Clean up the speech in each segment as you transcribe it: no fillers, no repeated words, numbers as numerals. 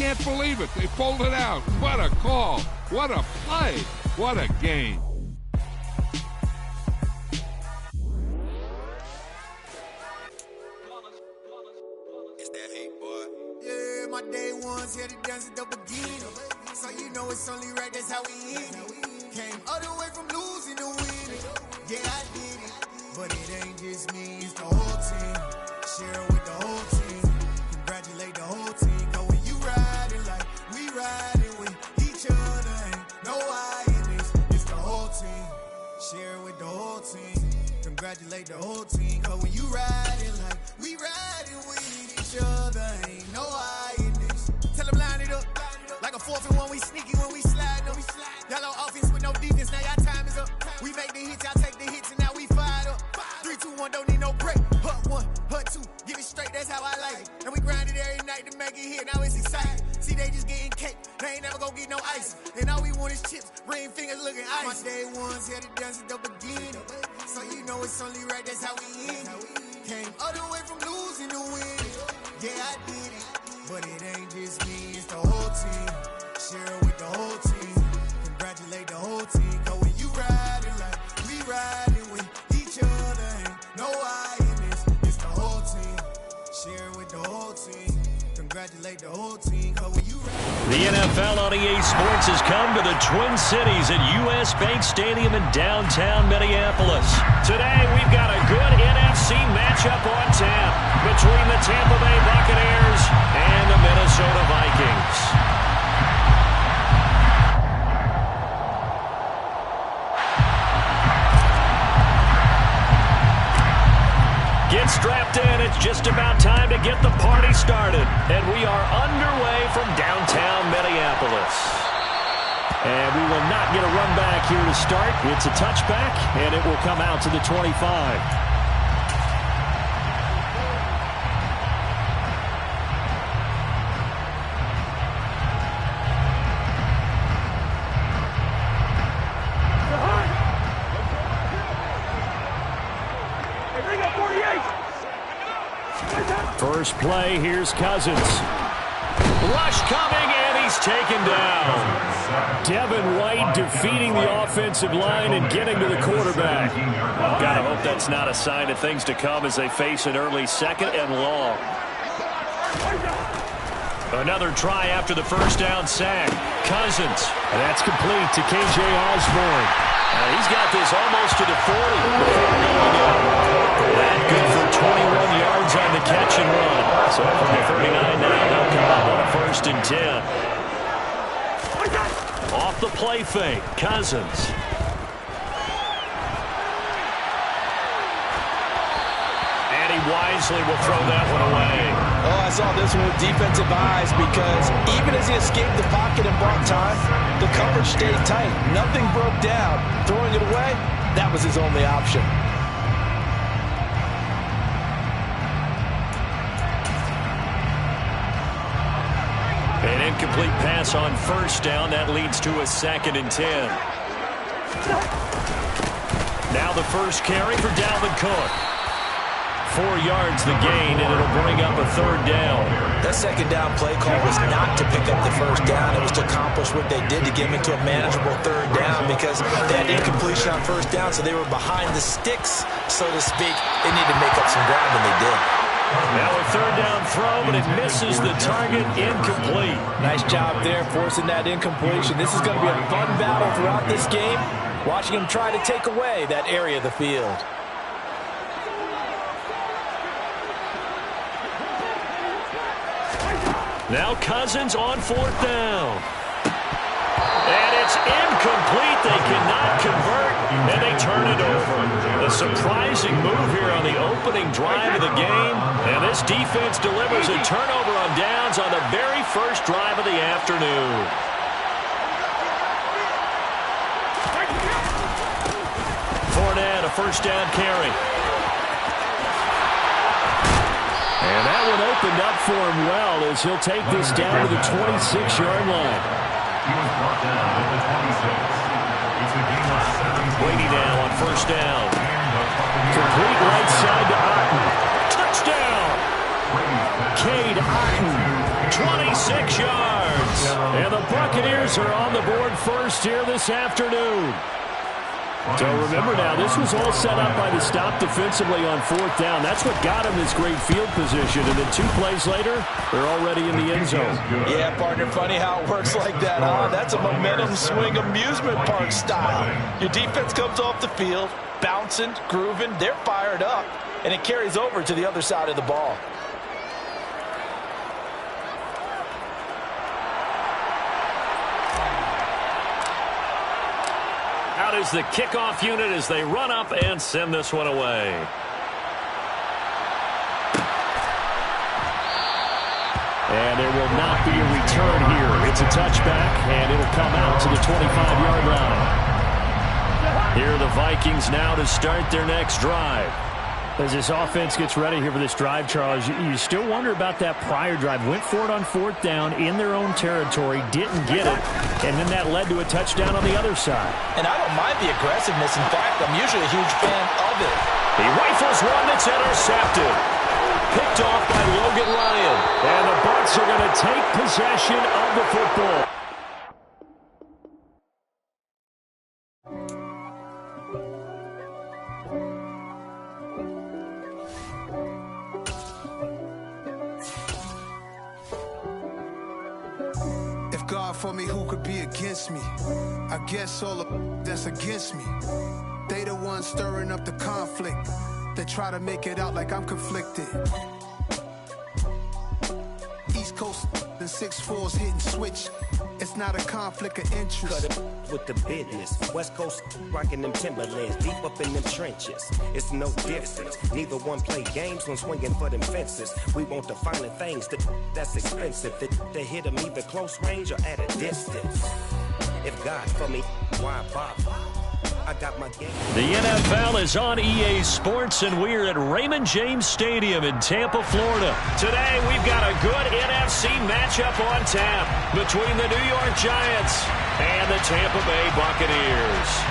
can't believe it. They pulled it out. What a call. What a play. What a game. It's that hate, boy. Yeah, my day ones here to dance at the beginning. So you know it's only right, that's how we end it. Came all the way from losing to winning. Yeah, I did it. But it ain't just me, it's the whole team. Share it with the whole team. Congratulate the whole team. Cause when you riding like we riding with each other, ain't no I in this. It's the whole team. Share it with the whole team. Congratulate the whole team. Cause when you riding like we riding with each other, ain't no I in this. Tell them line it up. Like a 4th and 1, we sneaky when we slide them. Y'all on offense with no defense, now y'all time is up. We make the hits, y'all take the hits, and now we fired up. 3, 2, 1, don't need no break. Hut 1, hut 2, give it straight, that's how I like it. And we grind it every night to make it here, now it's exciting. See, they just getting cake, they ain't never gonna get no ice. And all we want is chips, ring fingers looking ice. My day ones here to dance at the beginning. So you know it's only right, that's how we end it. Came all the way from losing to winning. Yeah, I did it. But it ain't just me, it's the whole team. Share it with the whole team. Congratulate the whole team. Cause when you riding like we riding with each other, ain't no I in this. It's the whole team. Share it with the whole team. Congratulate the whole team. Cause when you riding. The NFL on EA Sports has come to the Twin Cities at U.S. Bank Stadium in downtown Minneapolis. Today we've got a good NFC matchup on tap between the Tampa Bay Buccaneers and the Minnesota Vikings. Get strapped in. It's just about time to get the party started. And we are underway from downtown Minneapolis. And we will not get a run back here to start. It's a touchback, and it will come out to the 25. First play, here's Cousins. Rush coming, and he's taken down. Devin White defeating the offensive line and getting to the quarterback. Gotta hope that's not a sign of things to come as they face an early 2nd and long. Another try after the first down sack. Cousins. And that's complete to K.J. Osborne. He's got this almost to the 40 before going down. That good for 21 yards on the catch and run. So from the 39 now, they'll come up on a 1st and 10. Off the play fake, Cousins. And he wisely will throw that one away. Oh, I saw this one with defensive eyes because even as he escaped the pocket and bought time, the coverage stayed tight. Nothing broke down. Throwing it away, that was his only option. An incomplete pass on 1st down. That leads to a 2nd and 10. Now the first carry for Dalvin Cook. 4 yards the gain, and it'll bring up a 3rd down. That 2nd down play call was not to pick up the 1st down. It was to accomplish what they did to get into a manageable 3rd down because they had incompletion on 1st down, so they were behind the sticks, so to speak. They needed to make up some ground, and they did. Now a 3rd down throw, but it misses the target, incomplete. Nice job there forcing that incompletion. This is going to be a fun battle throughout this game, watching him try to take away that area of the field. Now Cousins on 4th down. And it's incomplete. They cannot convert, and they turn it over. A surprising move here on the opening drive of the game. And this defense delivers a turnover on downs on the very first drive of the afternoon. Fournette, a 1st down carry. And that one opened up for him well as he'll take this down to the 26-yard line. Brady now on 1st down. Complete right side to Otten. Touchdown! Cade Otten, 26 yards. And the Buccaneers are on the board first here this afternoon. So remember now, this was all set up by the stop defensively on fourth down. That's what got him this great field position. And then 2 plays later, they're already in the end zone. Yeah, partner, funny how it works like that, huh? That's a momentum swing amusement park style. Your defense comes off the field, bouncing, grooving, they're fired up, and it carries over to the other side of the ball. Out is the kickoff unit as they run up and send this one away. And there will not be a return here. It's a touchback, and it'll come out to the 25-yard line. Here are the Vikings now to start their next drive. As this offense gets ready here for this drive, Charles, you still wonder about that prior drive. Went for it on fourth down in their own territory, didn't get it, and then that led to a touchdown on the other side. And I don't mind the aggressiveness. In fact, I'm usually a huge fan of it. He rifles one that's intercepted. Picked off by Logan Ryan. And the Bucs are going to take possession of the football. God for me, who could be against me? I guess all the that's against me. They the ones stirring up the conflict. They try to make it out like I'm conflicted. East Coast and 6'4's hitting switch. It's not a conflict of interest. Cut it with the business. West Coast rocking them Timberlands, deep up in them trenches. It's no difference. Neither one play games when swinging for them fences. We want the finer things that's expensive. They hit them either close range or at a distance. If God for me, why bother? I got my game. The NFL is on EA Sports, and we're at Raymond James Stadium in Tampa, Florida. Today, we've got a good NFC matchup on tap between the New York Giants and the Tampa Bay Buccaneers.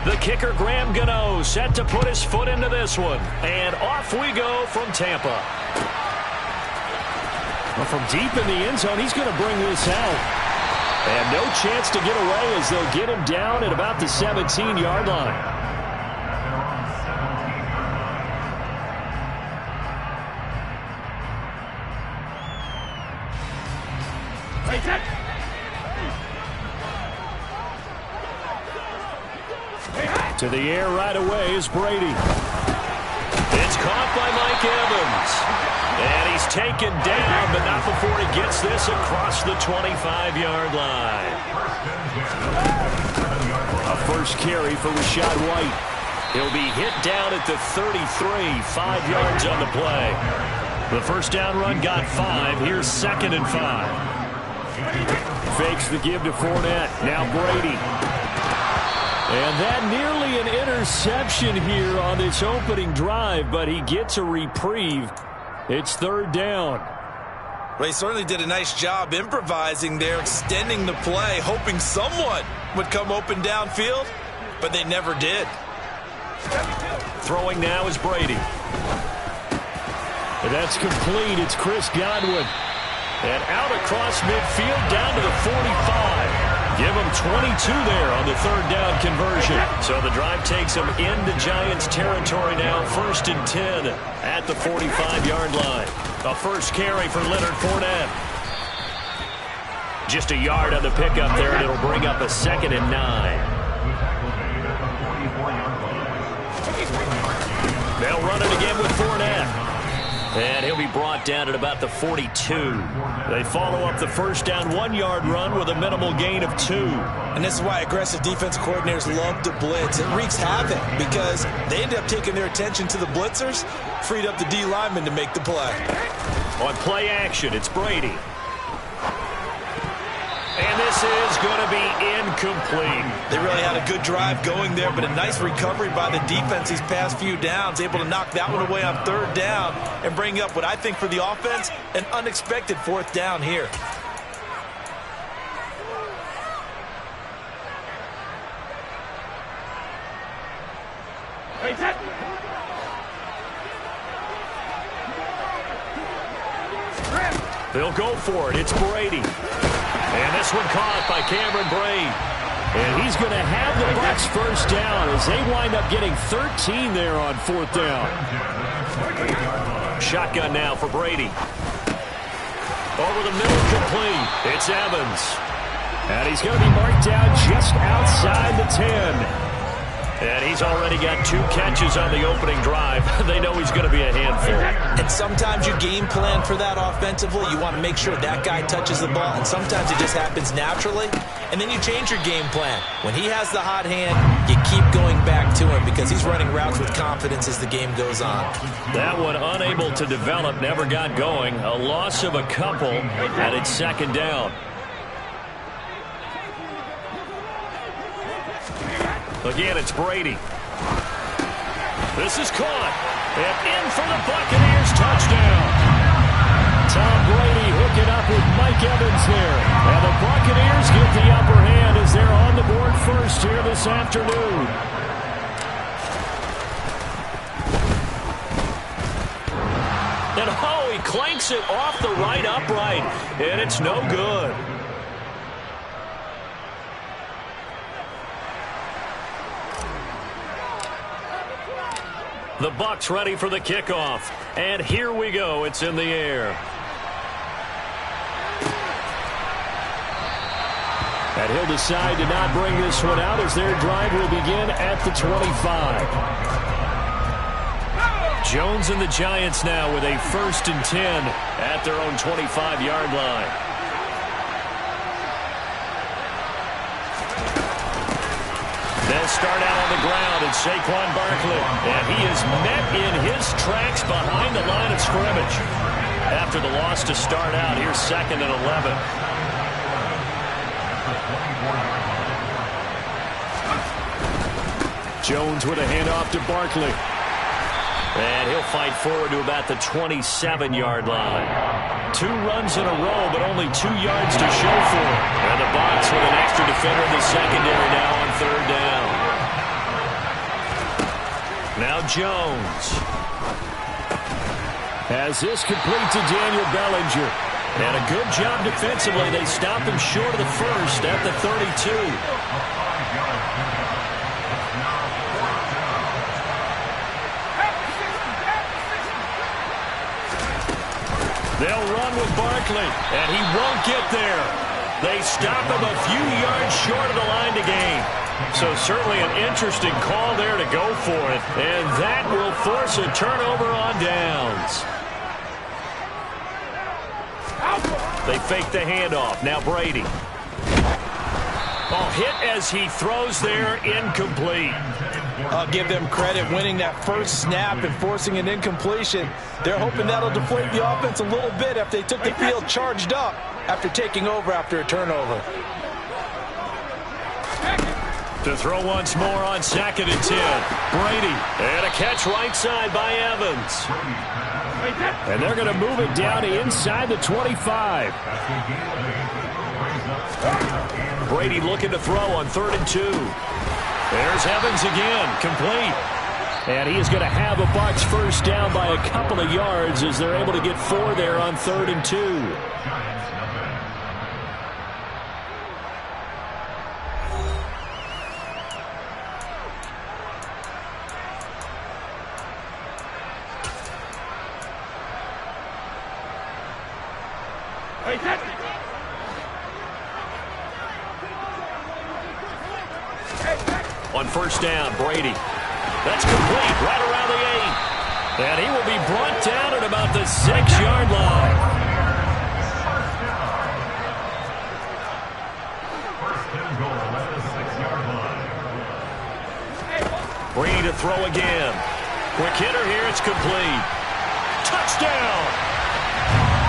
The kicker, Graham Gano, set to put his foot into this one. And off we go from Tampa. Well, from deep in the end zone, he's going to bring this out. And no chance to get away as they'll get him down at about the 17-yard line. To the air right away is Brady. It's caught by Mike Evans. And he's taken down, but not before he gets this across the 25-yard line. A first carry for Rashad White. He'll be hit down at the 33, 5 yards on the play. The first down run got 5. Here's 2nd and 5. Fakes the give to Fournette. Now Brady. And that nearly an interception here on this opening drive, but he gets a reprieve. It's 3rd down. Well, he certainly did a nice job improvising there, extending the play, hoping someone would come open downfield, but they never did. Throwing now is Brady. And that's complete. It's Chris Godwin. And out across midfield down to the 45. Give him 22 there on the 3rd down conversion. So the drive takes him into Giants territory now. 1st and 10 at the 45-yard line. A first carry for Leonard Fournette. Just a yard on the pickup there, and it'll bring up a 2nd and 9. They'll run it again with Fournette. And he'll be brought down at about the 42. They follow up the first down 1-yard run with a minimal gain of 2. And this is why aggressive defense coordinators love to blitz. It wreaks havoc because they end up taking their attention to the blitzers, freed up the D lineman to make the play. On play action, it's Brady. And this is going to be incomplete. They really had a good drive going there, but a nice recovery by the defense these past few downs, able to knock that one away on 3rd down and bring up what I think for the offense, an unexpected 4th down here. They'll go for it. It's Brady. And this one caught by Cameron Brate. And he's going to have the Bucs first down as they wind up getting 13 there on 4th down. Shotgun now for Brady. Over the middle, complete. It's Evans. And he's going to be marked down just outside the 10. And he's already got 2 catches on the opening drive. They know he's going to be a handful. And sometimes you game plan for that offensively. You want to make sure that guy touches the ball, and sometimes it just happens naturally. And then you change your game plan. When he has the hot hand, you keep going back to him because he's running routes with confidence as the game goes on. That one unable to develop, never got going. A loss of a couple, and it's 2nd down. Again, it's Brady. This is caught. And in for the Buccaneers touchdown. Tom Brady hooking up with Mike Evans there. And the Buccaneers get the upper hand as they're on the board first here this afternoon. And oh, he clanks it off the right upright. And it's no good. The Bucs ready for the kickoff. And here we go. It's in the air. And he'll decide to not bring this one out as their drive will begin at the 25. Jones and the Giants now with a 1st and 10 at their own 25-yard line. They'll start out on the ground, and Saquon Barkley. And he is met in his tracks behind the line of scrimmage. After the loss to start out, here's 2nd and 11. Jones with a handoff to Barkley. And he'll fight forward to about the 27-yard line. 2 runs in a row, but only 2 yards to show for it. And the Bucs with an extra defender in the secondary now on 3rd down. Now Jones. As this complete to Daniel Bellinger. And a good job defensively. They stopped him short of the first at the 32. They'll run with Barkley, and he won't get there. They stop him a few yards short of the line to gain. So certainly an interesting call there to go for it, and that will force a turnover on downs. They fake the handoff. Now Brady. Oh, hit as he throws there, incomplete. I'll give them credit winning that first snap and forcing an incompletion. They're hoping that'll deflate the offense a little bit if they took the field charged up after taking over after a turnover. To throw once more on 2nd and 10. Brady. And a catch right side by Evans. And they're going to move it down inside the 25. Brady looking to throw on 3rd and 2. There's Evans again, complete. And he is going to have a Bucs first down by a couple of yards as they're able to get 4 there on 3rd and 2. On first down, Brady. That's complete, right around the 8. And he will be brought down at about the 6-yard line. Brady to throw again. Quick hitter here. It's complete. Touchdown.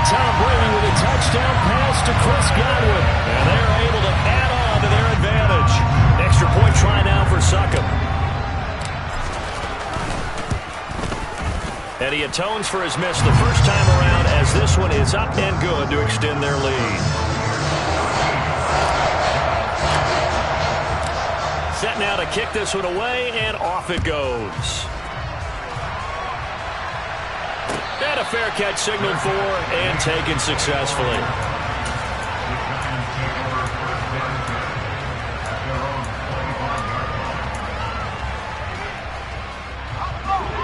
Tom Brady with a touchdown pass to Chris Godwin. And they're able to add on to their advantage. Extra point try now for Succop. And he atones for his miss the first time around as this one is up and good to extend their lead. Set now to kick this one away, and off it goes. And a fair catch signaled for and taken successfully.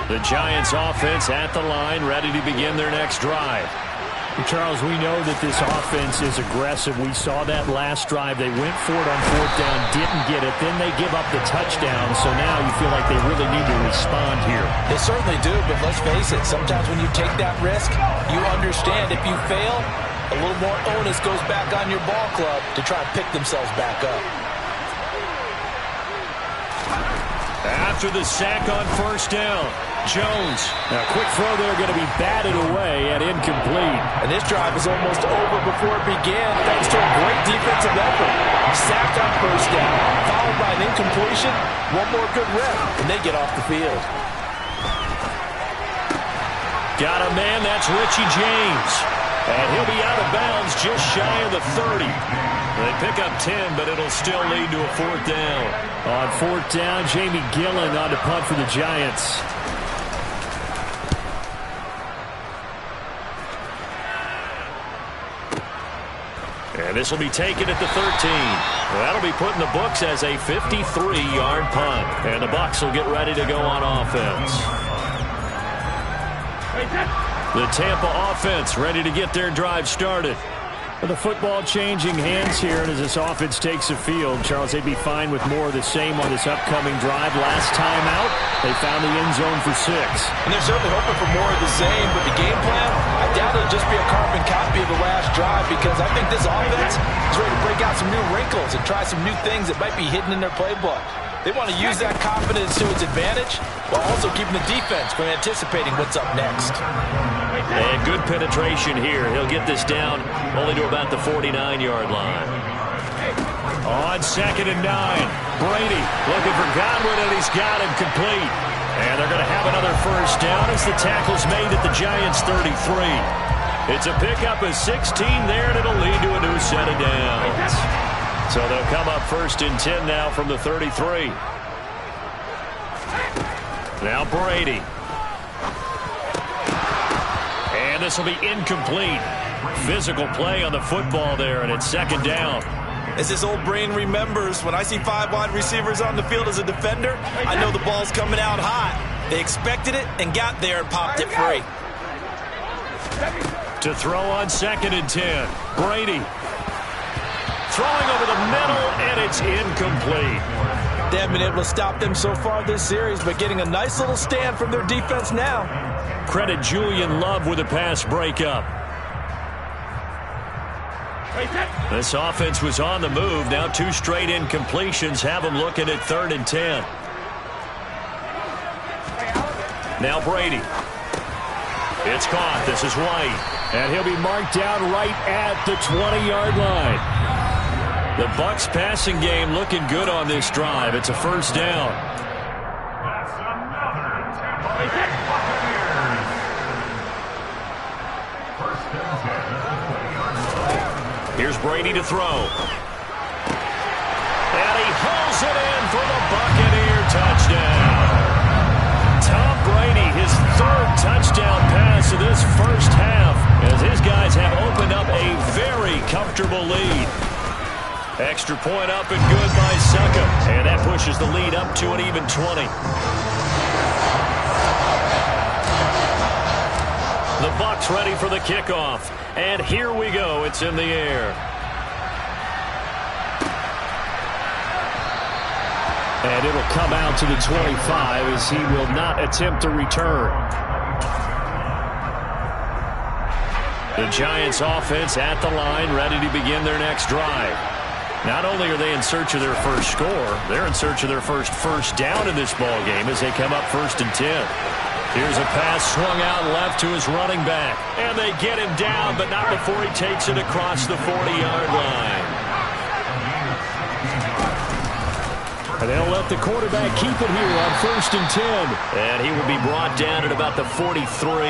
The Giants offense at the line, ready to begin their next drive. Charles, we know that this offense is aggressive. We saw that last drive. They went for it on 4th down, didn't get it. Then they give up the touchdown. So now you feel like they really need to respond here. They certainly do, but let's face it. Sometimes when you take that risk, you understand if you fail, a little more onus goes back on your ball club to try and pick themselves back up. After the sack on 1st down, Jones. Now, a quick throw there going to be batted away and incomplete. And this drive is almost over before it began thanks to a great defensive effort. Sacked on 1st down, followed by an incompletion. One more good rep, and they get off the field. Got a man, that's Richie James. And he'll be out of bounds just shy of the 30. They pick up 10, but it'll still lead to a 4th down. On 4th down, Jamie Gillen on to punt for the Giants. And this will be taken at the 13. That'll be put in the books as a 53-yard punt. And the Bucs will get ready to go on offense. The Tampa offense ready to get their drive started. The football changing hands here, and as this offense takes the field, Charles, they'd be fine with more of the same on this upcoming drive. Last time out, they found the end zone for 6. And they're certainly hoping for more of the same, but the game plan, I doubt it'll just be a carbon copy of the last drive, because I think this offense is ready to break out some new wrinkles and try some new things that might be hidden in their playbook. They want to use that confidence to its advantage, while also keeping the defense from anticipating what's up next. And good penetration here. He'll get this down only to about the 49-yard line. On 2nd and 9, Brady looking for Godwin, and he's got him complete. And they're going to have another 1st down as the tackle's made at the Giants' 33. It's a pickup of 16 there, and it'll lead to a new set of downs. So they'll come up 1st and 10 now from the 33. Now Brady. And this will be incomplete. Physical play on the football there, and it's 2nd down. As his old brain remembers, when I see 5 wide receivers on the field as a defender, I know the ball's coming out hot. They expected it and got there and popped it free. To throw on 2nd and 10. Brady. Throwing over the middle, and it's incomplete. They haven't been able to stop them so far this series, but getting a nice little stand from their defense now. Credit Julian Love with a pass breakup. This offense was on the move. Now 2 straight incompletions have them looking at 3rd and 10. Now Brady. It's caught. This is White. And he'll be marked down right at the 20-yard line. The Bucs passing game looking good on this drive. It's a 1st down. Here's Brady to throw. And he hauls it in for the Buccaneer touchdown. Tom Brady, his 3rd touchdown pass of this first half, as his guys have opened up a very comfortable lead. Extra point up and good by Succop. And that pushes the lead up to an even 20. The Bucs ready for the kickoff. And here we go. It's in the air. And it'll come out to the 25 as he will not attempt to return. The Giants offense at the line, ready to begin their next drive. Not only are they in search of their first score, they're in search of their first down in this ball game as they come up 1st and 10. Here's a pass swung out left to his running back. And they get him down, but not before he takes it across the 40-yard line. And they'll let the quarterback keep it here on 1st and 10. And he will be brought down at about the 43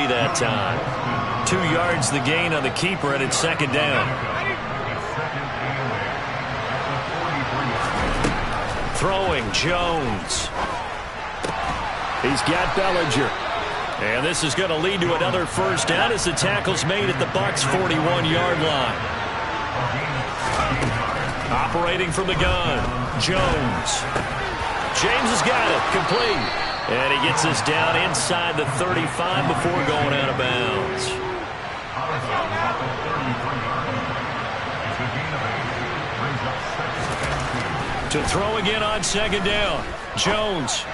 that time. 2 yards the gain on the keeper, and it's 2nd down. Throwing, Jones. He's got Bellinger. And this is going to lead to another 1st down as the tackle's made at the Bucs' 41-yard line. Operating from the gun, Jones. James has got it, complete. And he gets us down inside the 35 before going out of bounds. To throw again on 2nd down, Jones.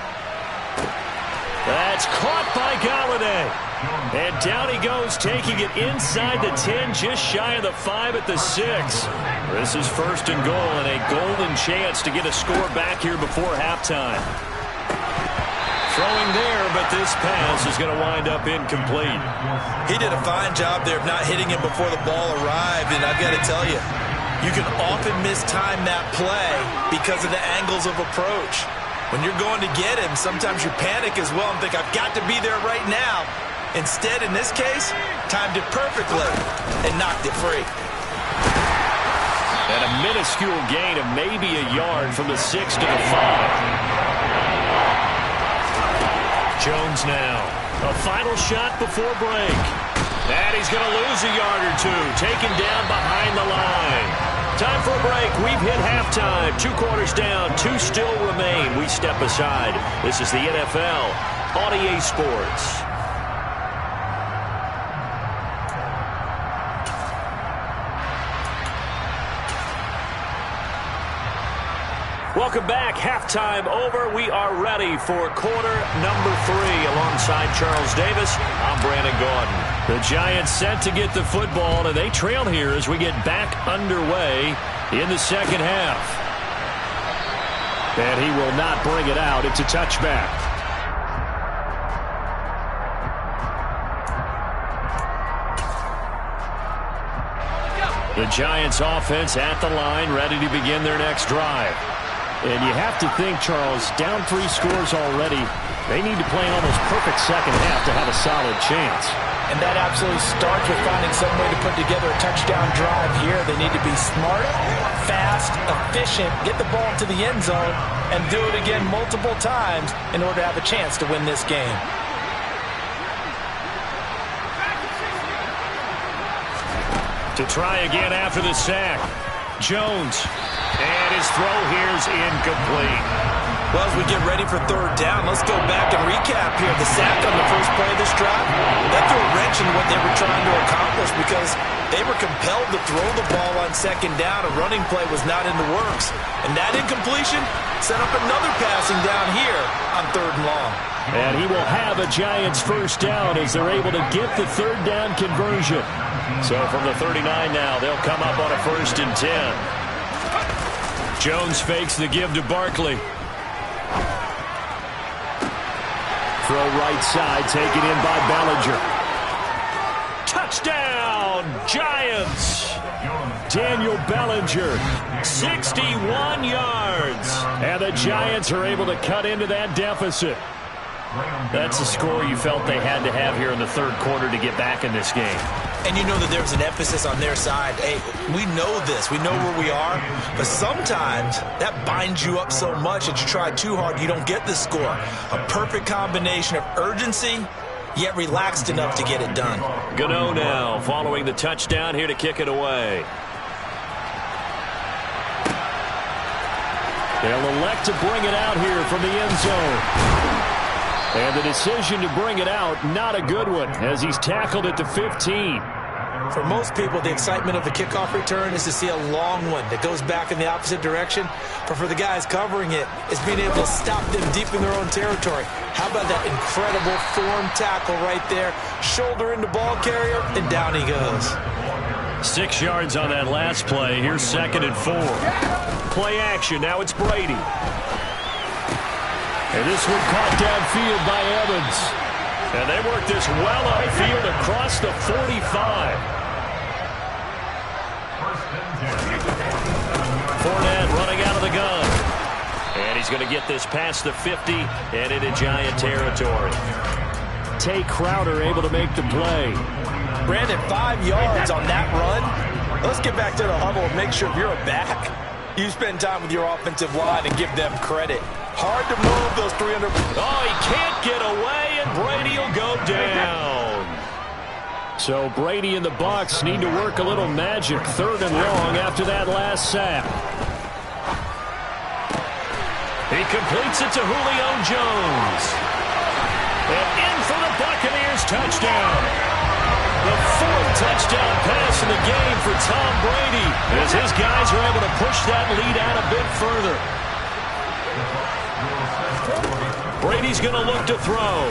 That's caught by Galladay. And down he goes, taking it inside the 10, just shy of the 5 at the 6. This is 1st and goal and a golden chance to get a score back here before halftime. Throwing there, but this pass is going to wind up incomplete. He did a fine job there of not hitting him before the ball arrived, and I've got to tell you, you can often mistime that play because of the angles of approach. When you're going to get him, sometimes you panic as well and think, I've got to be there right now. Instead, in this case, timed it perfectly and knocked it free. And a minuscule gain of maybe a yard from the 6 to the 5. Jones now. A final shot before break. And he's going to lose a yard or 2. Taken down behind the line. Time for a break. We've hit halftime. 2 quarters down. 2 still remain. We step aside. This is the NFL on EA Sports. Welcome back. Halftime over. We are ready for quarter number 3. Alongside Charles Davis, I'm Brandon Gaudin. The Giants set to get the football, and they trail here as we get back underway in the 2nd half. And he will not bring it out. It's a touchback. The Giants offense at the line, ready to begin their next drive. And you have to think, Charles, down 3 scores already, they need to play an almost perfect 2nd half to have a solid chance. And that absolutely starts with finding some way to put together a touchdown drive here. They need to be smart, fast, efficient, get the ball to the end zone, and do it again multiple times in order to have a chance to win this game. To try again after the sack, Jones. And his throw here's incomplete. Well, as we get ready for 3rd down, let's go back and recap here. The sack on the first play of this drive, that threw a wrench in what they were trying to accomplish because they were compelled to throw the ball on 2nd down. A running play was not in the works. And that incompletion set up another passing down here on 3rd and long. And he will have a Giants 1st down as they're able to get the 3rd down conversion. So from the 39 now, they'll come up on a 1st and 10. Jones fakes the give to Barkley. Throw right side, taken in by Bellinger. Touchdown, Giants! Daniel Bellinger, 61 yards. And the Giants are able to cut into that deficit. That's a score you felt they had to have here in the 3rd quarter to get back in this game. And you know that there's an emphasis on their side. Hey, we know this. We know where we are. But sometimes that binds you up so much that you try too hard, you don't get the score. A perfect combination of urgency, yet relaxed enough to get it done. Gano now following the touchdown here to kick it away. They'll elect to bring it out here from the end zone. And the decision to bring it out, not a good one, as he's tackled at the 15. For most people, the excitement of a kickoff return is to see a long one that goes back in the opposite direction. But for the guys covering it, it's being able to stop them deep in their own territory. How about that incredible form tackle right there? Shoulder into ball carrier, and down he goes. 6 yards on that last play. Here's 2nd and 4. Play action. Now it's Brady. And this one caught downfield by Evans. And they work this well upfield across the 45. Fournette running out of the gun. And he's going to get this past the 50 and into Giant territory. Tay Crowder able to make the play. Brandon, 5 yards on that run. Let's get back to the huddle and make sure if you're a back, you spend time with your offensive line and give them credit. Hard to move those 300. Oh, he can't get away, and Brady will go down. So Brady and the Bucs need to work a little magic. 3rd and long after that last sack. He completes it to Julio Jones. And in for the Buccaneers touchdown. The 4th touchdown pass in the game for Tom Brady as his guys are able to push that lead out a bit further. Brady's going to look to throw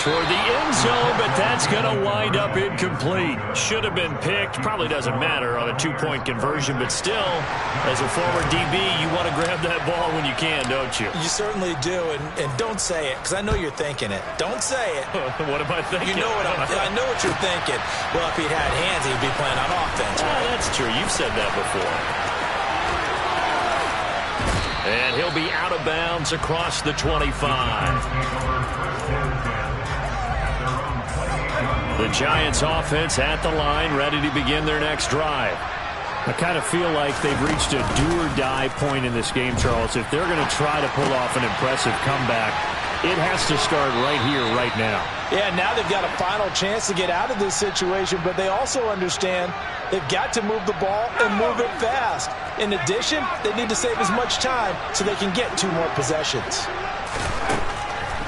toward the end zone, but that's going to wind up incomplete. Should have been picked. Probably doesn't matter on a 2-point conversion, but still, as a former DB, you want to grab that ball when you can, don't you? You certainly do, and don't say it, because I know you're thinking it. Don't say it. What am I thinking? You know what I know what you're thinking. Well, if he'd had hands, he'd be playing on offense. Right? That's true. You've said that before. And he'll be out of bounds across the 25. The Giants offense at the line, ready to begin their next drive. I kind of feel like they've reached a do-or-die point in this game, Charles. If they're going to try to pull off an impressive comeback, it has to start right here, right now. Yeah, now they've got a final chance to get out of this situation, but they also understand they've got to move the ball and move it fast. In addition, they need to save as much time so they can get 2 more possessions.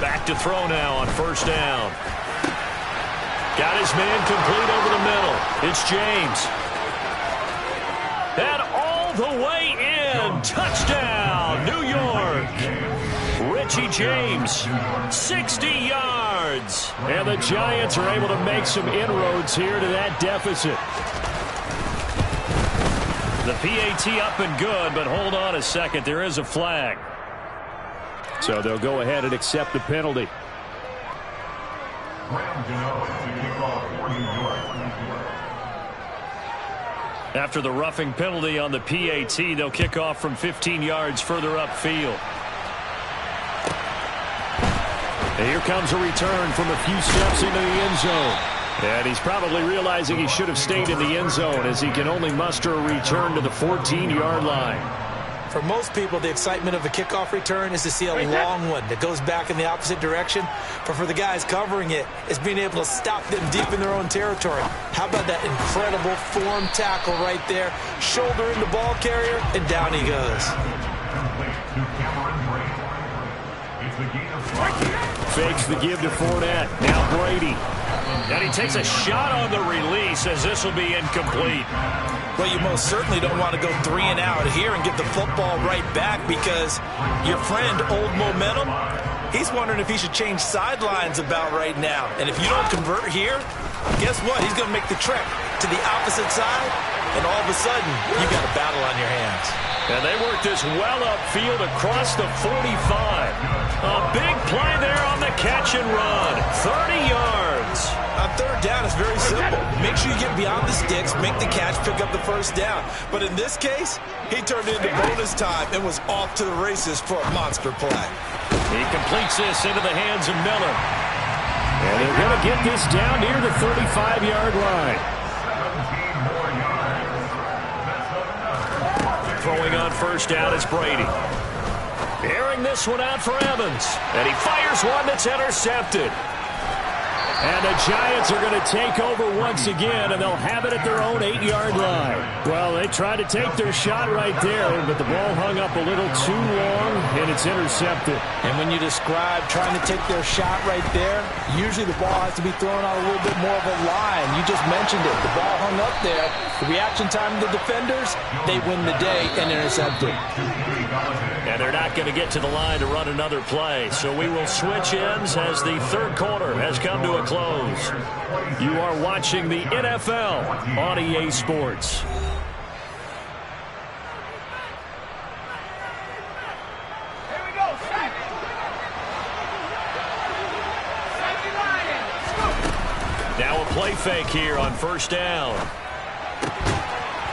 Back to throw now on 1st down. Got his man complete over the middle. It's James. And all the way in. Touchdown, New York. Richie James, 60 yards. And the Giants are able to make some inroads here to that deficit. The PAT up and good, but hold on a second. There is a flag. So they'll go ahead and accept the penalty. After the roughing penalty on the PAT, they'll kick off from 15 yards further upfield. And here comes a return from a few steps into the end zone. And he's probably realizing he should have stayed in the end zone as he can only muster a return to the 14-yard line. For most people, the excitement of a kickoff return is to see a long one that goes back in the opposite direction. But for the guys covering it, it's being able to stop them deep in their own territory. How about that incredible form tackle right there? Shoulder into ball carrier, and down he goes. Fakes the give to Fournette. Now Brady. And he takes a shot on the release as this will be incomplete. Well, you most certainly don't want to go 3 and out here and get the football right back because your friend, Old Momentum, he's wondering if he should change sidelines about right now. And if you don't convert here, guess what? He's going to make the trek to the opposite side, and all of a sudden, you got a battle on your hands. And they work this well upfield across the 45. A big play there on the catch and run. 30 yards. On 3rd down, it's very simple. Make sure you get beyond the sticks, make the catch, pick up the 1st down. But in this case, he turned into bonus time and was off to the races for a monster play. He completes this into the hands of Miller. And they're going to get this down near the 35-yard line. Throwing on 1st down is Brady. Airing this one out for Evans. And he fires one that's intercepted. And the Giants are going to take over once again, and they'll have it at their own 8-yard line. Well, they tried to take their shot right there, but the ball hung up a little too long, and it's intercepted. And when you describe trying to take their shot right there, usually the ball has to be thrown on a little bit more of a line. You just mentioned it. The ball hung up there. The reaction time of the defenders, they win the day and intercepted. And they're not going to get to the line to run another play. So we will switch ends as the third quarter has come to a close. You are watching the NFL on EA Sports. Here we go, sack. Now a play fake here on first down.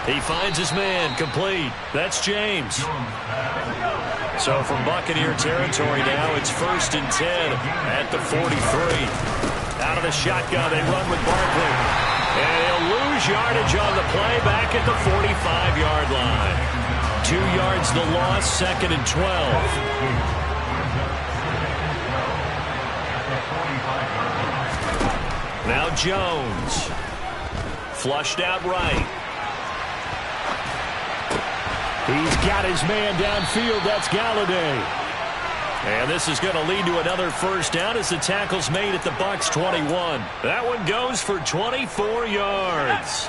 He finds his man, complete. That's James. So from Buccaneer territory now, it's 1st and 10 at the 43. Out of the shotgun, they run with Barkley. And he'll lose yardage on the play back at the 45-yard line. 2 yards the loss, 2nd and 12. Now Jones. Flushed out right. He's got his man downfield. That's Galladay. And this is going to lead to another first down as the tackle's made at the Bucs 21. That one goes for 24 yards.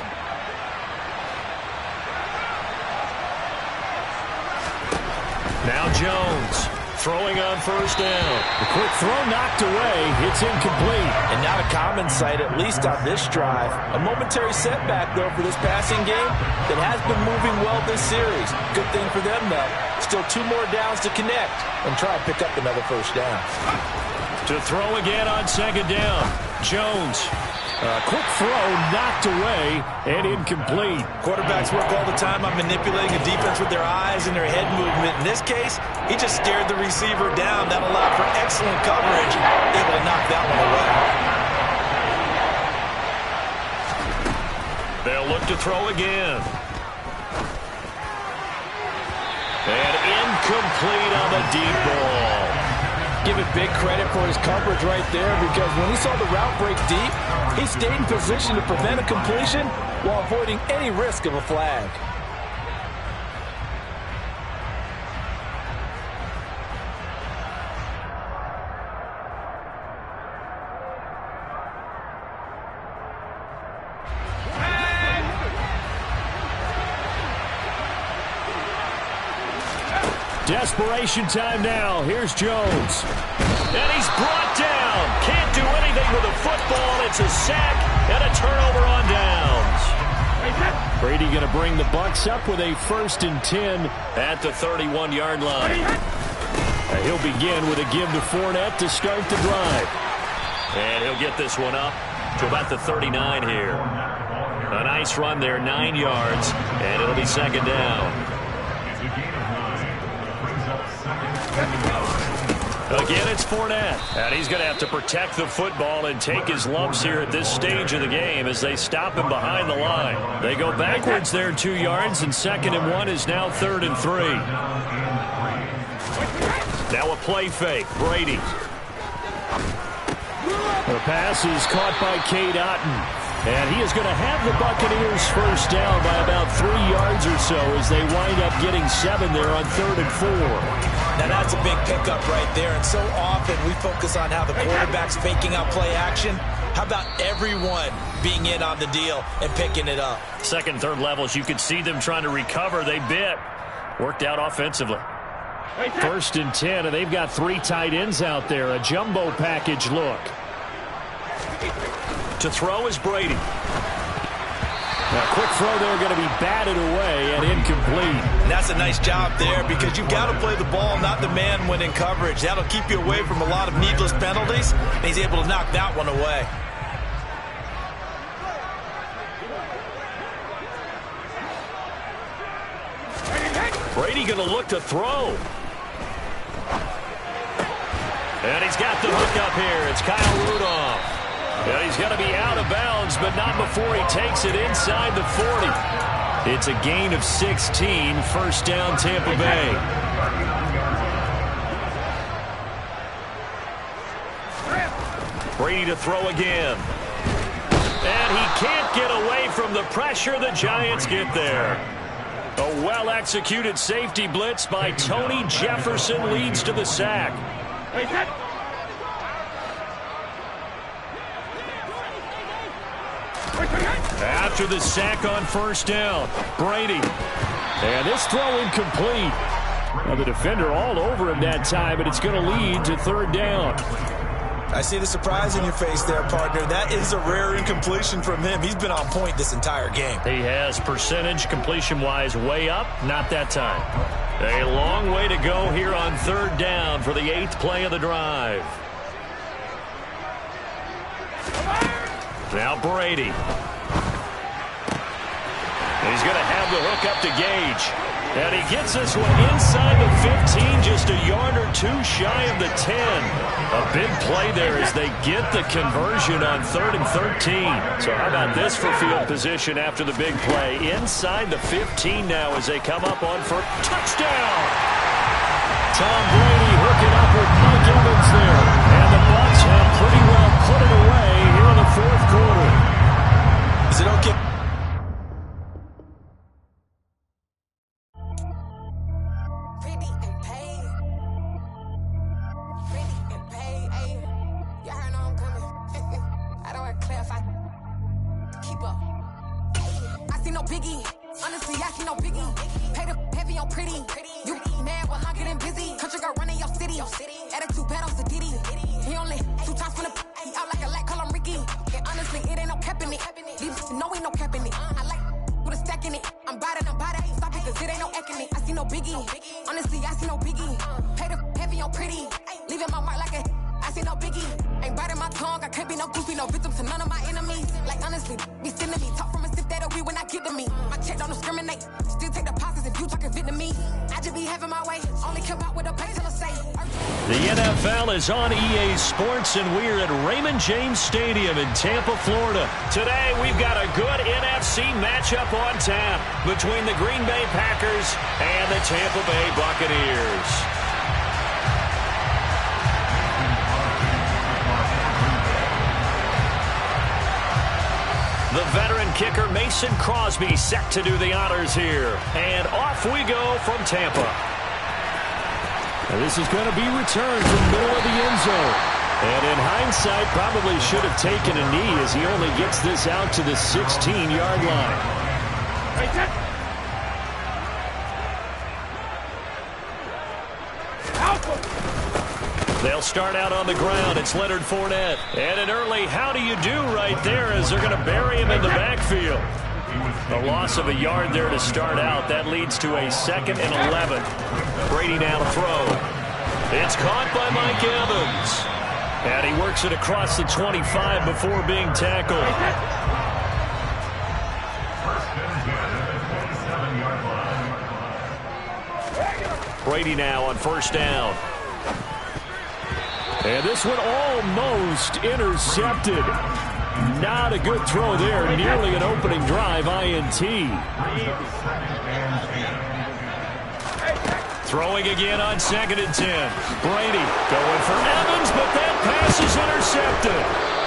Now Jones throwing on first down. The quick throw knocked away. It's incomplete. And not a common sight, at least on this drive. A momentary setback, though, for this passing game that has been moving well this series. Good thing for them, though. Still 2 more downs to connect and try and pick up another first down. To throw again on 2nd down. Jones. A quick throw knocked away and incomplete. Quarterbacks work all the time on manipulating a defense with their eyes and their head movement. In this case, he just stared the receiver down. That allowed for excellent coverage. Able to knock that one away. They'll look to throw again. And incomplete on the deep ball. Give it big credit for his coverage right there, because when he saw the route break deep, he stayed in position to prevent a completion while avoiding any risk of a flag. Desperation time now. Here's Jones. And he's brought down. Can't do anything with a football. It's a sack and a turnover on downs. Brady going to bring the Bucs up with a 1st and 10 at the 31-yard line. He'll begin with a give to Fournette to start the drive. And he'll get this one up to about the 39 here. A nice run there, 9 yards, and it'll be 2nd down. Again, it's Fournette. And he's going to have to protect the football and take his lumps here at this stage of the game as they stop him behind the line. They go backwards there 2 yards, and 2nd and 1 is now 3rd and 3. Now a play fake. Brady. The pass is caught by Cade Otton. And he is going to have the Buccaneers first down by about 3 yards or so as they wind up getting 7 there on 3rd and 4. Now that's a big pickup right there, and so often we focus on how the quarterback's faking out play action. How about everyone being in on the deal and picking it up? 2nd, 3rd levels, you could see them trying to recover. They bit. Worked out offensively. 1st and 10, and they've got 3 tight ends out there. A jumbo package look. To throw is Brady. A quick throw there going to be batted away and incomplete. And that's a nice job there, because you've got to play the ball, not the man when in coverage. That'll keep you away from a lot of needless penalties, and he's able to knock that one away. Brady going to look to throw. And he's got the hook up here. It's Kyle Rudolph. And he's going to be out of bounds, but not before he takes it inside the 40. It's a gain of 16, 1st down Tampa Bay. Brady to throw again. And he can't get away from the pressure the Giants get there. A well-executed safety blitz by Tony Jefferson leads to the sack. After the sack on first down, Brady. And this throw incomplete. Now the defender all over him that time, but it's going to lead to third down. I see the surprise in your face there, partner. That is a rare incompletion from him. He's been on point this entire game. He has percentage completion-wise way up, not that time. A long way to go here on third down for the 8th play of the drive. Now Brady. He's going to have the hook up to Gage. And he gets this one inside the 15, just a yard or two shy of the 10. A big play there as they get the conversion on 3rd and 13. So how about this for field position after the big play? Inside the 15 now as they come up on for touchdown. Tom Brady hooking up with Mike Evans there. And the Bucs have pretty well put it away here in the 4th quarter. Is it okay? The NFL is on EA Sports, and we're at Raymond James Stadium in Tampa, Florida. Today, we've got a good NFC matchup on tap between the Green Bay Packers and the Tampa Bay Buccaneers. The veteran kicker Mason Crosby set to do the honors here. And off we go from Tampa. And this is going to be returned from the middle of the end zone. And in hindsight, probably should have taken a knee as he only gets this out to the 16-yard line. They'll start out on the ground. It's Leonard Fournette. And an early how do you do right there as they're going to bury him in the backfield. A loss of a yard there to start out. That leads to a 2nd and 11. Brady now to throw. It's caught by Mike Evans. And he works it across the 25 before being tackled. Brady now on first down. And this one almost intercepted. Not a good throw there. Nearly an opening drive INT. Throwing again on 2nd and 10. Brady going for Evans, but that pass is intercepted.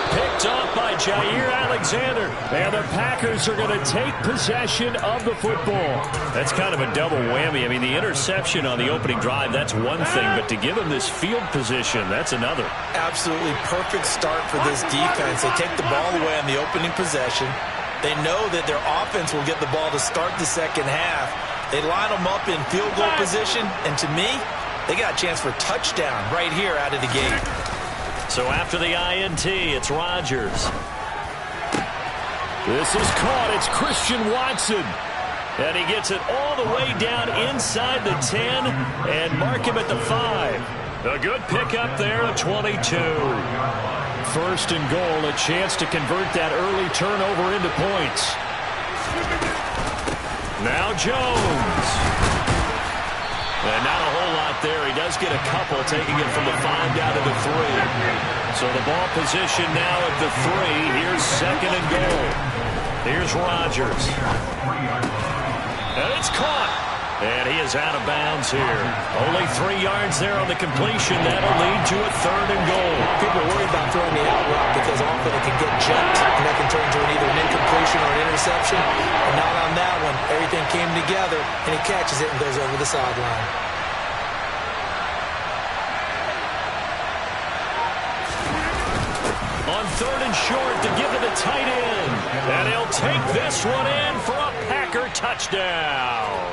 Picked off by Jair Alexander. And the Packers are going to take possession of the football. That's kind of a double whammy. I mean, the interception on the opening drive, that's one thing. But to give them this field position, that's another. Absolutely perfect start for this defense. They take the ball away on the opening possession. They know that their offense will get the ball to start the second half. They line them up in field goal position. And to me, they got a chance for touchdown right here out of the gate. So after the INT, it's Rodgers. This is caught. It's Christian Watson. And he gets it all the way down inside the 10 and mark him at the 5. A good pickup there, a 22. 1st and goal, a chance to convert that early turnover into points. Now Jones. And not a whole lot there. He does get a couple, taking it from the 5 down to the 3. So the ball position now at the 3. Here's 2nd and goal. Here's Rodgers. And it's caught. And he is out of bounds here. Only 3 yards there on the completion. That'll lead to a 3rd and goal. People worry about throwing the out route because often it can get jumped, and that can turn into either an incompletion or an interception. And not on that one. Everything came together, and he catches it and goes over the sideline. On 3rd and short to give it the tight end. And he'll take this one in for a Packer touchdown.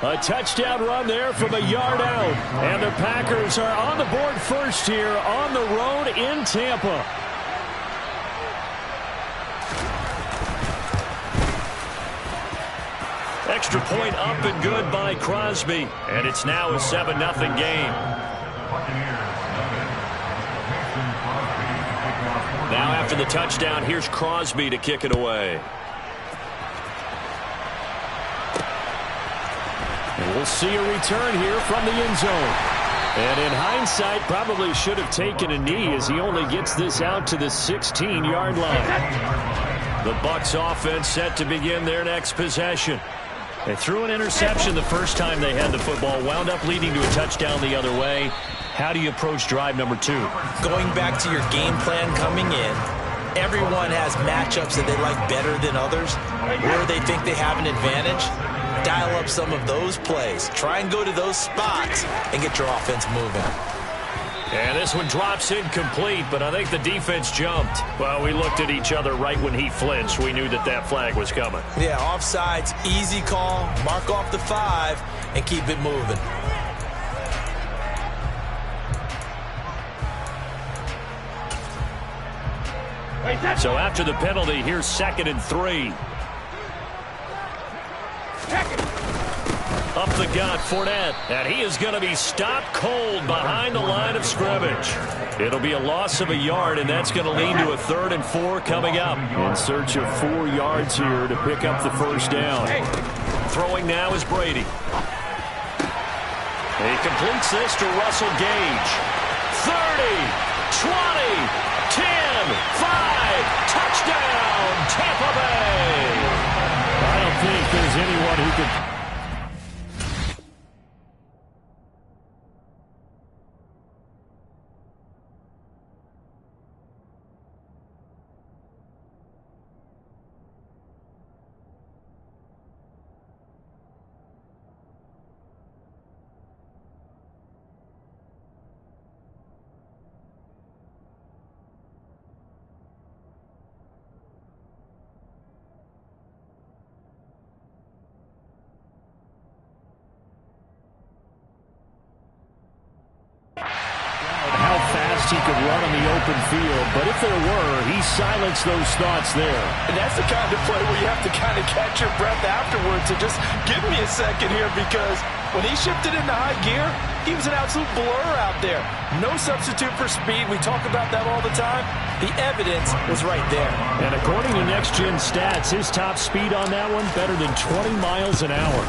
A touchdown run there from a yard out. And the Packers are on the board first here on the road in Tampa. Extra point up and good by Crosby. And it's now a 7-0 game. Now after the touchdown, here's Crosby to kick it away. And we'll see a return here from the end zone. And in hindsight, probably should have taken a knee as he only gets this out to the 16-yard line. The Bucs offense set to begin their next possession. They threw an interception the first time they had the football, wound up leading to a touchdown the other way. How do you approach drive number 2? Going back to your game plan coming in, everyone has matchups that they like better than others. Where they think they have an advantage, dial up some of those plays. Try and go to those spots and get your offense moving. And this one drops incomplete, but I think the defense jumped. Well, we looked at each other right when he flinched. We knew that that flag was coming. Yeah, offsides, easy call, mark off the 5, and keep it moving. So after the penalty, here's 2nd and 3. Up the gut, Fournette, and he is going to be stopped cold behind the line of scrimmage. It'll be a loss of a yard, and that's going to lead to a 3rd and 4 coming up. In search of 4 yards here to pick up the first down. Throwing now is Brady. He completes this to Russell Gage. 30, 20, 10, 5, touchdown, Tampa Bay. I don't think there's anyone who could... He could run on the open field, but if there were, he silenced those thoughts there. And that's the kind of play where you have to kind of catch your breath afterwards and just give me a second here, because when he shifted into high gear, he was an absolute blur out there. No substitute for speed. We talk about that all the time. The evidence was right there. And according to Next Gen Stats, his top speed on that one, better than 20 miles an hour.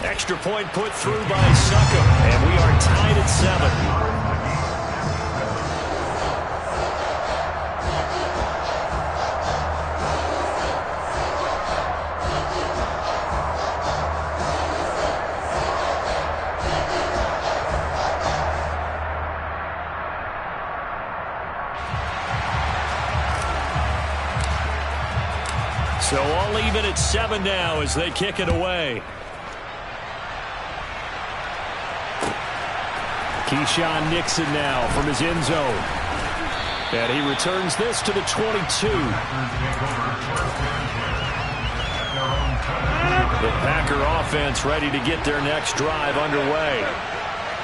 Extra point put through by Succop, and we are tied at 7. So all even at 7 now as they kick it away. Keyshawn Nixon now from his end zone. And he returns this to the 22. The Packer offense ready to get their next drive underway.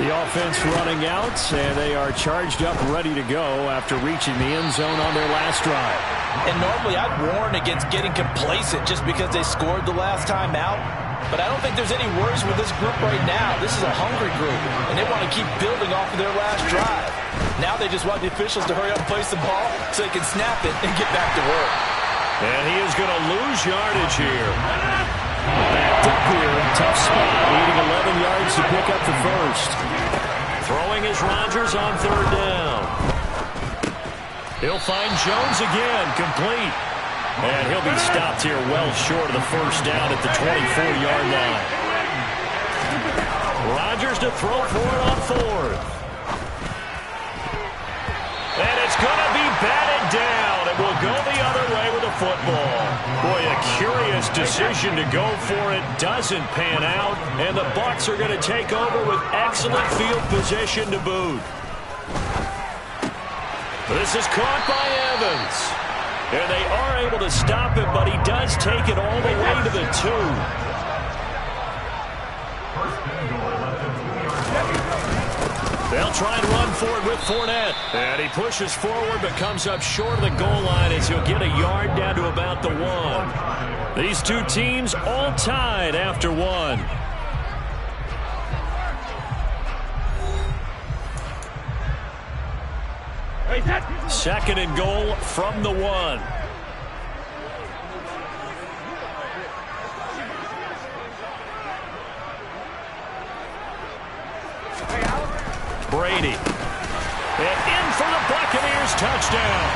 The offense running out, and they are charged up, ready to go after reaching the end zone on their last drive. And normally I'd warn against getting complacent just because they scored the last time out. But I don't think there's any worries with this group right now. This is a hungry group, and they want to keep building off of their last drive. Now they just want the officials to hurry up and place the ball so they can snap it and get back to work. And he is going to lose yardage here. Backed up here, tough spot, needing 11 yards to pick up the first. Throwing is Rodgers on 3rd down. He'll find Jones again, complete. And he'll be stopped here well short of the first down at the 24-yard line. to throw for it on fourth. And it's going to be batted down. It will go the other way with the football. Boy, a curious decision to go for it. Doesn't pan out. And the Bucs are going to take over with excellent field position to boot. This is caught by Evans. And they are able to stop him, but he does take it all the way to the 2. They'll try and run for it with Fournette. And he pushes forward but comes up short of the goal line as he'll get a yard down to about the 1. These two teams all tied after 1. Second and goal from the 1. Brady. And in for the Buccaneers touchdown.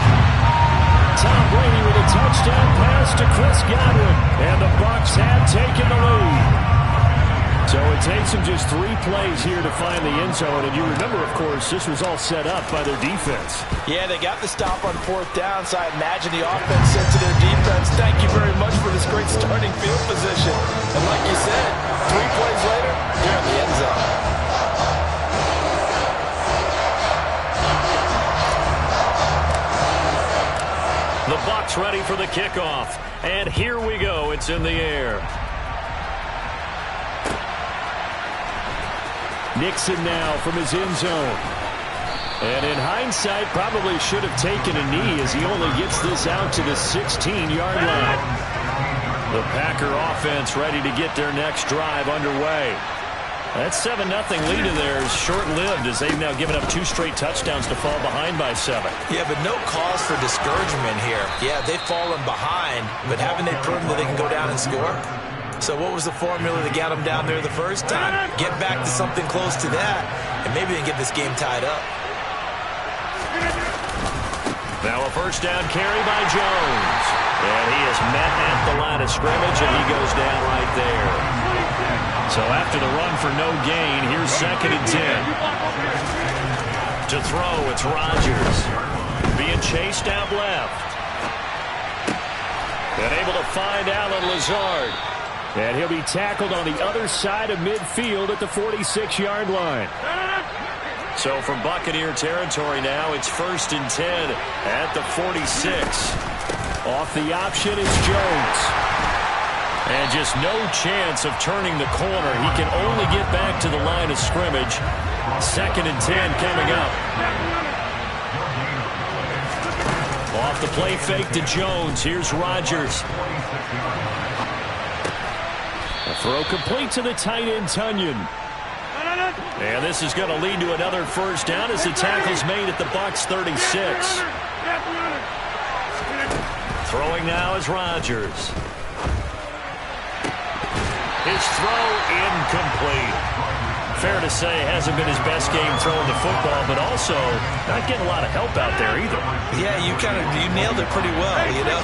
Tom Brady with a touchdown pass to Chris Godwin. And the Bucs have taken the lead. So it takes them just 3 plays here to find the end zone. And you remember, of course, this was all set up by their defense. Yeah, they got the stop on 4th down, so I imagine the offense said to their defense, thank you very much for this great starting field position. And like you said, 3 plays later, you're in the end zone. The Bucs ready for the kickoff. And here we go. It's in the air. Nixon now from his end zone. And in hindsight, probably should have taken a knee as he only gets this out to the 16-yard line. The Packer offense ready to get their next drive underway. That 7-0 lead of theirs short-lived as they've now given up 2 straight touchdowns to fall behind by 7. Yeah, but no cause for discouragement here. Yeah, they've fallen behind, but haven't they proven that they can go down and score? So what was the formula that got them down there the first time? Get back to something close to that, and maybe they can get this game tied up. Now a first down carry by Jones. And he is met at the line of scrimmage, and he goes down right there. So after the run for no gain, here's 2nd and 10. To throw, it's Rodgers. Being chased out left. And able to find Allen Lazard. And he'll be tackled on the other side of midfield at the 46-yard line. So from Buccaneer territory now, it's 1st and 10 at the 46. Off the option is Jones. And just no chance of turning the corner. He can only get back to the line of scrimmage. 2nd and 10 coming up. Off the play fake to Jones. Here's Rodgers. A throw complete to the tight end, Tunyon. And this is going to lead to another first down as the tackle's made at the Bucs 36. Throwing now is Rodgers. His throw incomplete. Fair to say, hasn't been his best game throwing the football, but also not getting a lot of help out there either. Yeah, you nailed it pretty well, you know.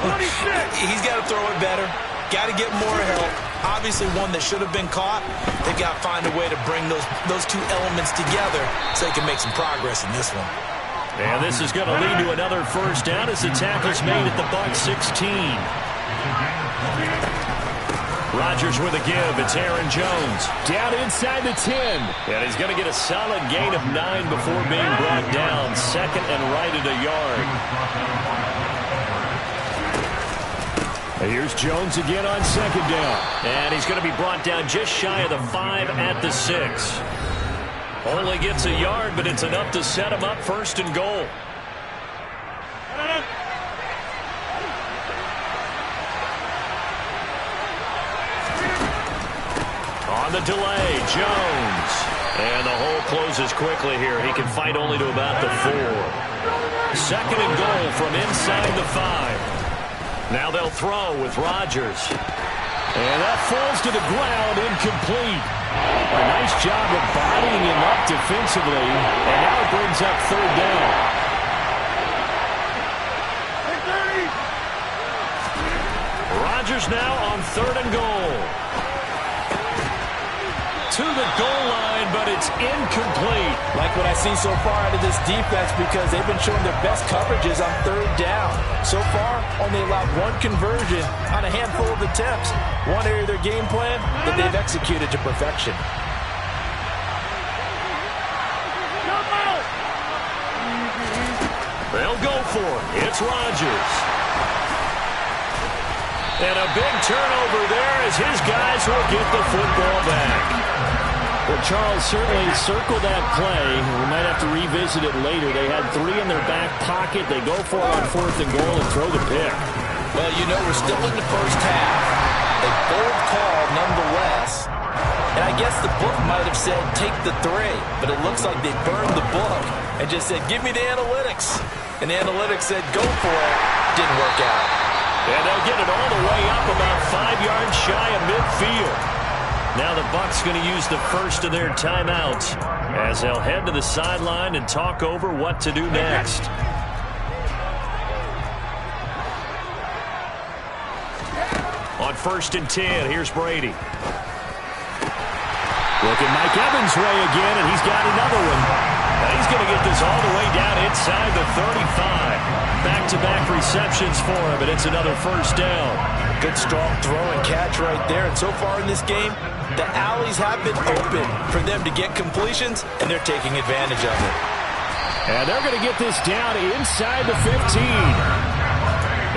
He's got to throw it better. Got to get more help. Obviously one that should have been caught. They've got to find a way to bring those 2 elements together so they can make some progress in this one. And this is going to lead to another first down as the tackle's made at the Bucs 16. Rodgers with a give. It's Aaron Jones. Down inside the 10. And he's going to get a solid gain of 9 before being brought down. 2nd and right at a yard. Here's Jones again on 2nd down. And he's going to be brought down just shy of the 5 at the 6. Only gets a yard, but it's enough to set him up 1st and goal. On the delay, Jones. And the hole closes quickly here. He can fight only to about the 4. 2nd and goal from inside the 5. Now they'll throw with Rodgers. And that falls to the ground, incomplete. A nice job of bodying him up defensively. And now it brings up 3rd down. Rodgers now on 3rd and goal. to the goal line, but it's incomplete. Like what I've seen so far out of this defense, because they've been showing their best coverages on third down. So far, only allowed one conversion on a handful of attempts. One area of their game plan that they've executed to perfection. They'll go for it. It's Rodgers. And a big turnover there as his guys will get the football back. Well, Charles, certainly circle that play. We might have to revisit it later. They had 3 in their back pocket. They go for it on 4th and goal and throw the pick. Well, you know, we're still in the first half. A bold call nonetheless. And I guess the book might have said take the 3, but it looks like they burned the book and just said give me the analytics. And the analytics said go for it. Didn't work out. And they'll get it all the way up about 5 yards shy of midfield. Now the Bucs going to use the first of their timeouts as they'll head to the sideline and talk over what to do next. On 1st and 10, here's Brady. Looking Mike Evans' way again, and he's got another one. Now he's going to get this all the way down inside the 35. Back-to-back receptions for him, and it's another first down. Good strong throw and catch right there. And so far in this game, the alleys have been open for them to get completions, and they're taking advantage of it. And they're going to get this down inside the 15.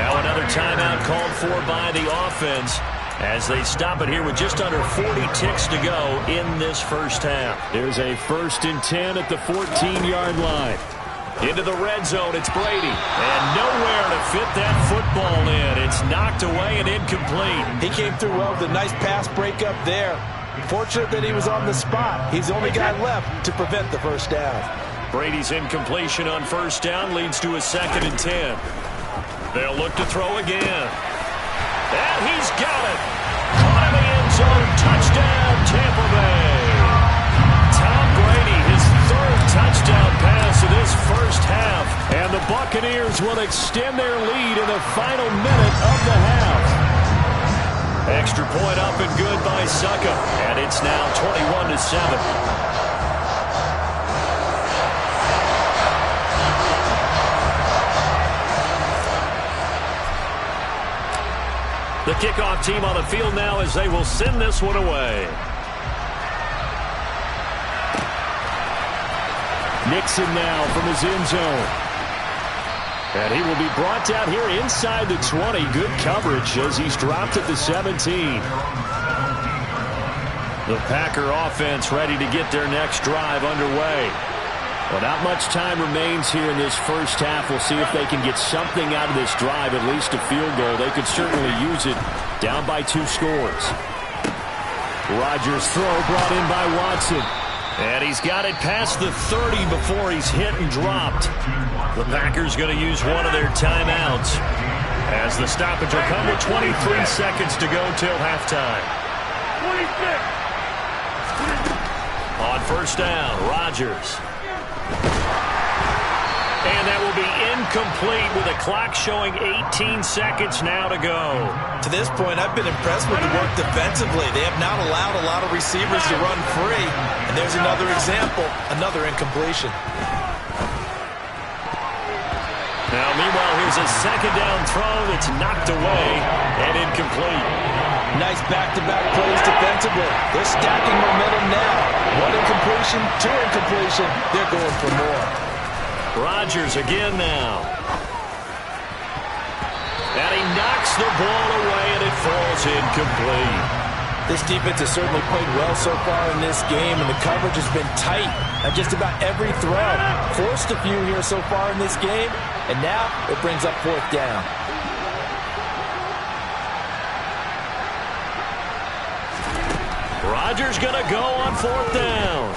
Now another timeout called for by the offense as they stop it here with just under 40 ticks to go in this first half. There's a 1st and 10 at the 14-yard line. Into the red zone, it's Brady. And nowhere to fit that football in. It's knocked away and incomplete. He came through well with a nice pass breakup there. Fortunate that he was on the spot. He's the only guy left to prevent the first down. Brady's incompletion on first down leads to a 2nd and 10. They'll look to throw again. And he's got it. Caught in the end zone. Touchdown, Tampa Bay. Tom Brady, his 3rd touchdown pass of this first half. And the Buccaneers will extend their lead in the final minute of the half. Extra point up and good by Succa. And it's now 21-7. The kickoff team on the field now as they will send this one away. Nixon now from his end zone. And he will be brought down here inside the 20. Good coverage as he's dropped at the 17. The Packer offense ready to get their next drive underway. Well, not much time remains here in this first half. We'll see if they can get something out of this drive, at least a field goal. They could certainly use it down by 2 scores. Rodgers' throw brought in by Watson. And he's got it past the 30 before he's hit and dropped. The Packers going to use one of their timeouts as the stoppage will come with 23 seconds to go till halftime. 26. On first down, Rodgers. And that will be incomplete with a clock showing 18 seconds now to go. To this point, I've been impressed with the work defensively. They have not allowed a lot of receivers to run free. And there's another example, another incompletion. Now, meanwhile, here's a 2nd down throw that's knocked away and incomplete. Nice back-to-back plays defensively. They're stacking momentum now. 1 incompletion, 2 incompletion. They're going for more. Rodgers again now. And he knocks the ball away, and it falls incomplete. This defense has certainly played well so far in this game, and the coverage has been tight on just about every throw. Forced a few here so far in this game, and now it brings up 4th down. Rodgers going to go on 4th down.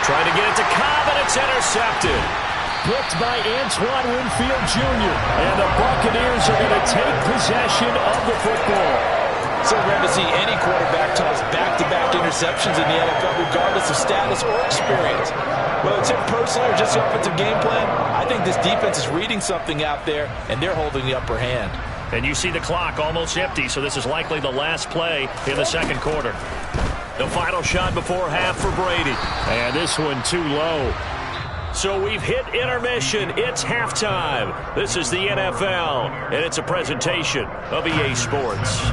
Trying to get it to Cobb, and it's intercepted. Blocked by Antoine Winfield Jr. And the Buccaneers are going to take possession of the football. So rare to see any quarterback toss back-to-back interceptions in the NFL, regardless of status or experience. Whether it's him personally or just the offensive game plan, I think this defense is reading something out there, and they're holding the upper hand. And you see the clock almost empty, so this is likely the last play in the 2nd quarter. The final shot before half for Brady. And this one too low. So we've hit intermission. It's halftime. This is the NFL, and it's a presentation of EA Sports.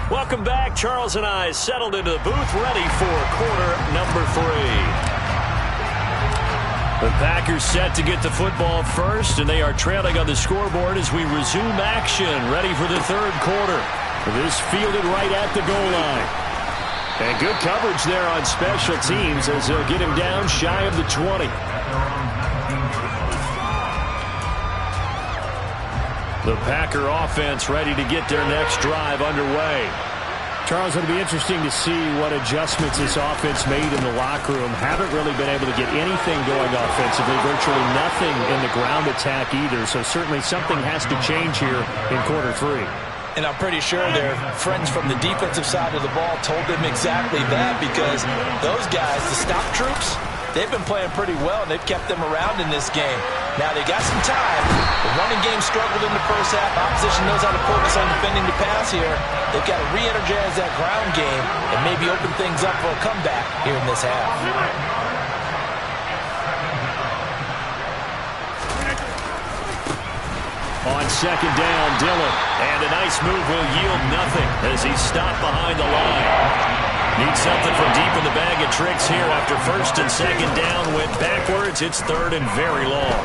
Welcome back. Charles and I settled into the booth, ready for quarter number 3. The Packers set to get the football first, and they are trailing on the scoreboard as we resume action, ready for the third quarter. This fielded right at the goal line. And good coverage there on special teams as they'll get him down shy of the 20. The Packer offense ready to get their next drive underway. Charles, it'll be interesting to see what adjustments this offense made in the locker room. Haven't really been able to get anything going offensively, virtually nothing in the ground attack either. So certainly something has to change here in quarter 3. And I'm pretty sure their friends from the defensive side of the ball told them exactly that, because those guys, the stop troops, they've been playing pretty well, and they've kept them around in this game. Now, they got some time. The running game struggled in the first half. Opposition knows how to focus on defending the pass here. They've got to re-energize that ground game and maybe open things up for a comeback here in this half. On second down, Dillon. And a nice move will yield nothing as he's stopped behind the line. Needs something from deep in the bag of tricks here after first and second down went backwards. It's third and very long.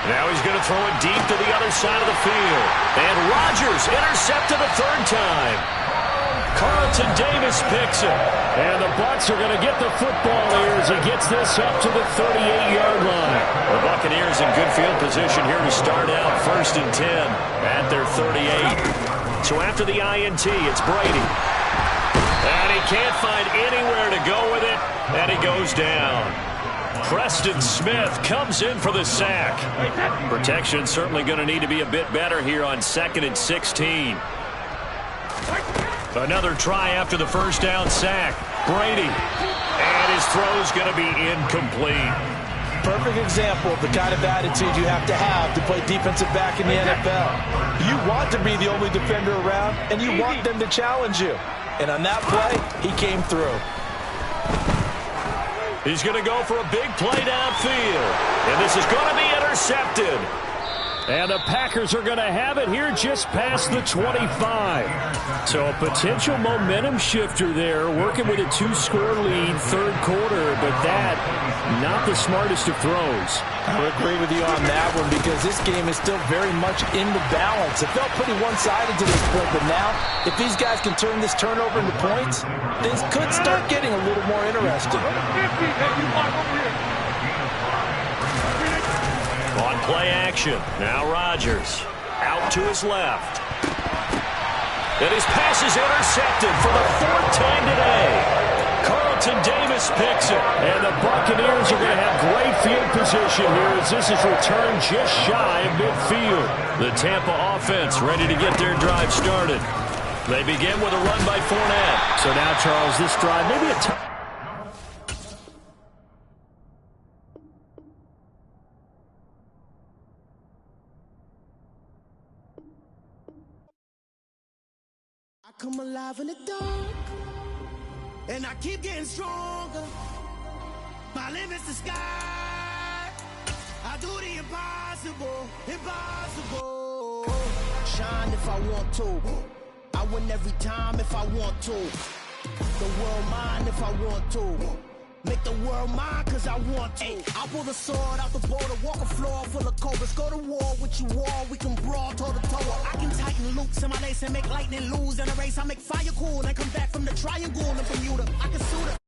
Now he's going to throw it deep to the other side of the field. And Rodgers intercepted a third time. Carlton Davis picks it. And the Bucs are going to get the football here as he gets this up to the 38-yard line. The Buccaneers in good field position here to start out first and 10 at their 38. So after the INT, it's Brady. And he can't find anywhere to go with it, and he goes down. Preston Smith comes in for the sack. Protection certainly going to need to be a bit better here on 2nd and 16. Another try after the first down sack. Brady. And his throw's going to be incomplete. Perfect example of the kind of attitude you have to play defensive back in the NFL. You want to be the only defender around, and you want them to challenge you. And on that play, he came through. He's going to go for a big play downfield. And this is going to be intercepted. And the Packers are going to have it here just past the 25. So a potential momentum shifter there, working with a 2-score lead, third quarter, but that, not the smartest of throws. I would agree with you on that one, because this game is still very much in the balance. It felt pretty one-sided to this point, but now, if these guys can turn this turnover into points, things could start getting a little more interesting. On play action, now Rodgers out to his left. And his pass is intercepted for the 4th time today. Carlton Davis picks it. And the Buccaneers are going to have great field position here as this is returned just shy of midfield. The Tampa offense ready to get their drive started. They begin with a run by Fournette. So now, Charles, this drive, maybe a time. I come alive in the dark, and I keep getting stronger. My limit's the sky. I do the impossible, impossible. Shine if I want to. I win every time if I want to. The world mine if I want to. Make the world mine cause I want to. I pull the sword out the border, walk a floor full of cobras. Go to war with you all, we can brawl toe to toe. I can tighten loops in my lace and make lightning lose in a race. I make fire cool and come back from the triangle in Bermuda. I can suit it.